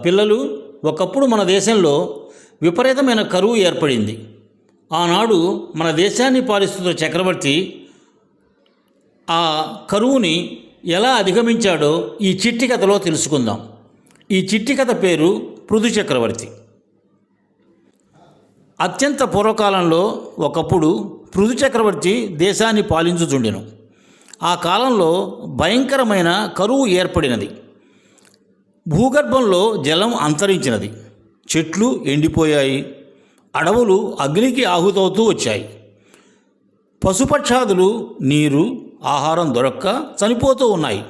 పిల్లలు, ఒకప్పుడు మన దేశంలో విపరీతమైన కరువు ఏర్పడింది. ఆనాడు మన దేశాన్ని పాలిస్తున్న చక్రవర్తి ఆ కరువుని ఎలా అధిగమించాడో ఈ చిట్టి కథలో తెలుసుకుందాం. ఈ చిట్టి కథ పేరు పృథు చక్రవర్తి. అత్యంత పూర్వకాలంలో ఒకప్పుడు పృథు చక్రవర్తి దేశాన్ని పాలించుచుండెను. ఆ కాలంలో భయంకరమైన కరువు ఏర్పడినది. భూగర్భంలో జలం అంతరించినది. చెట్లు ఎండిపోయాయి. అడవులు అగ్నికి ఆహుతవుతూ వచ్చాయి. పశుపక్షాదులు నీరు, ఆహారం దొరక్క చనిపోతూ ఉన్నాయి.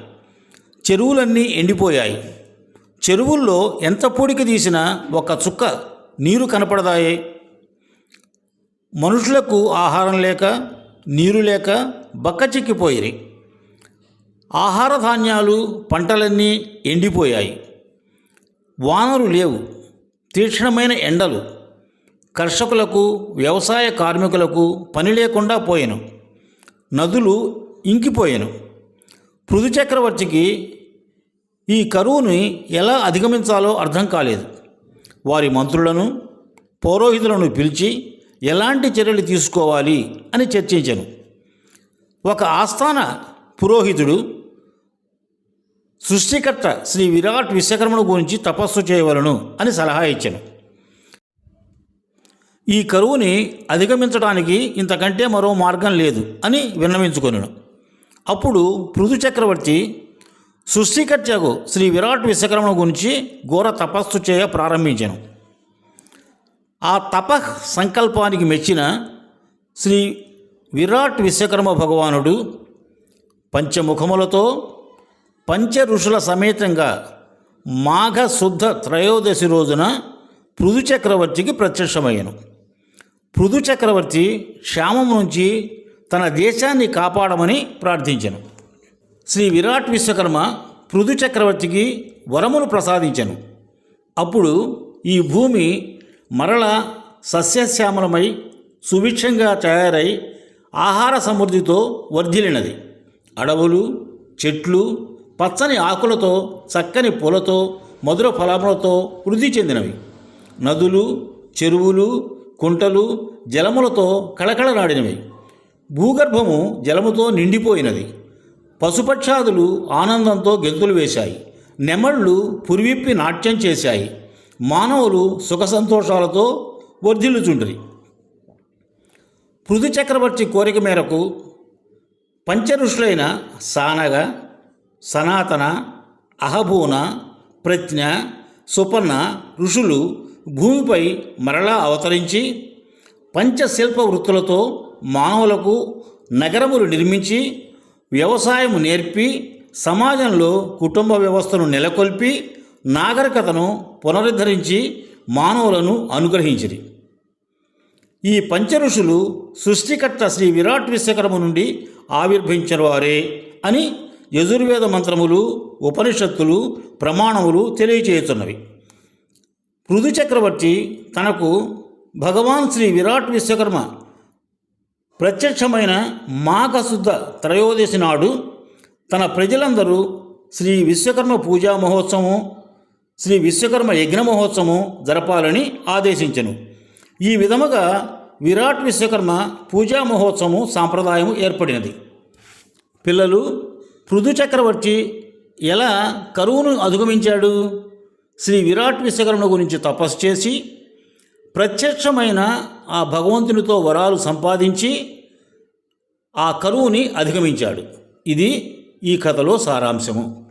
చెరువులన్నీ ఎండిపోయాయి. చెరువుల్లో ఎంత పూడికి తీసినా ఒక చుక్క నీరు కనపడదాయే. మనుషులకు ఆహారం లేక, నీరు లేక బక్కచిక్కిపోయిరి. ఆహార ధాన్యాలు, పంటలన్నీ ఎండిపోయాయి. వానలు లేవు. తీక్షణమైన ఎండలు కర్షకులకు, వ్యవసాయ కార్మికులకు పని లేకుండా పోయెను. నదులు ఇంకిపోయెను. పృథు చక్రవర్తికి ఈ కరువుని ఎలా అధిగమించాలో అర్థం కాలేదు. వారి మంత్రులను, పౌరోహితులను పిలిచి ఎలాంటి చర్యలు తీసుకోవాలి అని చర్చించెను. ఒక ఆస్థాన పురోహితుడు సృష్టికర్త శ్రీ విరాట్ విశ్వకర్మను గురించి తపస్సు చేయవలను అని సలహా ఇచ్చాను. ఈ కరువుని అధిగమించడానికి ఇంతకంటే మరో మార్గం లేదు అని విన్నవించుకొనెను. అప్పుడు పృథు చక్రవర్తి సృష్టికర్తకు శ్రీ విరాట్ విశ్వకర్మను గురించి ఘోర తపస్సు చేయ ప్రారంభించాను. ఆ తప సంకల్పానికి మెచ్చిన శ్రీ విరాట్ విశ్వకర్మ భగవానుడు పంచముఖములతో పంచ ఋషుల సమేతంగా మాఘ శుద్ధ త్రయోదశి రోజున పృథు చక్రవర్తికి ప్రత్యక్షమయ్యను. పృథు చక్రవర్తి క్షామం నుంచి తన దేశాన్ని కాపాడమని ప్రార్థించెను. శ్రీ విరాట్ విశ్వకర్మ పృథు చక్రవర్తికి వరమును ప్రసాదించెను. అప్పుడు ఈ భూమి మరల సస్యశ్యామలమై సుభిక్షంగా తయారై ఆహార సమృద్ధితో వర్ధిల్లినది. అడవులు, చెట్లు పచ్చని ఆకులతో, చక్కని పూలతో, మధుర ఫలములతో వృద్ధి చెందినవి. నదులు, చెరువులు, కుంటలు జలములతో కళకళలాడినవి. భూగర్భము జలముతో నిండిపోయినది. పశుపక్షాదులు ఆనందంతో గెంతులు వేశాయి. నెమళ్ళు పురివిప్పి నాట్యం చేశాయి. మానవులు సుఖ సంతోషాలతో వర్ధిల్లుచుండ్రి. పృథు చక్రవర్తి కోరిక మేరకు పంచఋషులైన సానగ, సనాతన, అహభూన, ప్రజ్ఞ, సుపర్ణ ఋషులు భూమిపై మరలా అవతరించి పంచశిల్ప వృత్తులతో మానవులకు నగరములు నిర్మించి, వ్యవసాయం నేర్పి, సమాజంలో కుటుంబ వ్యవస్థను నెలకొల్పి, నాగరికతను పునరుద్ధరించి మానవులను అనుగ్రహించిరి. ఈ పంచఋషులు సృష్టికర్త శ్రీ విరాట్ విశ్వకర్మ నుండి ఆవిర్భవించిన వారే అని యజుర్వేద మంత్రములు, ఉపనిషత్తులు, ప్రమాణములు తెలియచేస్తున్నవి. పృథు చక్రవర్తి తనకు భగవాన్ శ్రీ విరాట్ విశ్వకర్మ ప్రత్యక్షమైన మాఘశుద్ధ త్రయోదశి నాడు తన ప్రజలందరూ శ్రీ విశ్వకర్మ పూజా మహోత్సవం, శ్రీ విశ్వకర్మ యజ్ఞ మహోత్సవం జరపాలని ఆదేశించెను. ఈ విధముగా విరాట్ విశ్వకర్మ పూజా మహోత్సవం సాంప్రదాయం ఏర్పడినది. పిల్లలు, పృథు చక్రవర్తి ఎలా కరువును అధిగమించాడు? శ్రీ విరాట్ విశ్వకర్మ గురించి తపస్సు చేసి ప్రత్యక్షమైన ఆ భగవంతునితో వరాలు సంపాదించి ఆ కరువుని అధిగమించాడు. ఇది ఈ కథలో సారాంశము.